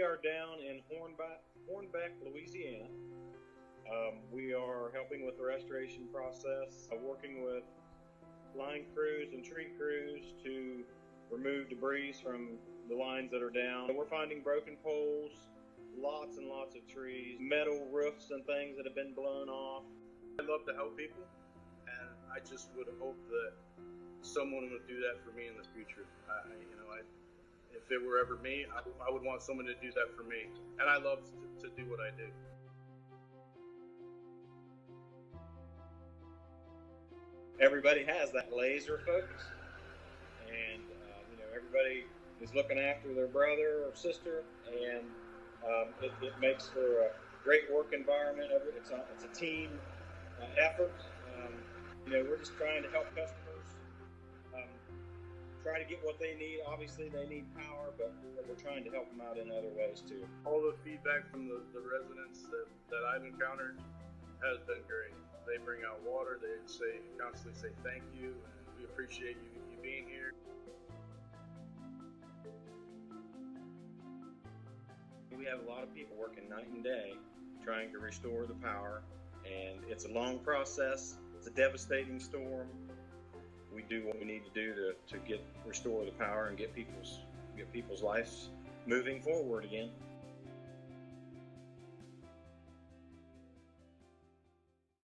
We are down in Hornbeck, Louisiana. We are helping with the restoration process, working with line crews and tree crews to remove debris from the lines that are down. We're finding broken poles, lots and lots of trees, metal roofs and things that have been blown off. I love to help people, and I just would hope that someone would do that for me in the future. If it were ever me, I would want someone to do that for me, and I love to do what I do. Everybody has that laser focus, and everybody is looking after their brother or sister, and it makes for a great work environment. It's a team effort. We're just trying to help customers try to get what they need. Obviously, they need power, but we're trying to help them out in other ways too. All the feedback from the residents that I've encountered has been great. They bring out water. They constantly say thank you, and we appreciate you being here. We have a lot of people working night and day trying to restore the power, and it's a long process. It's a devastating storm. We do what we need to do to restore the power and get people's lives moving forward again.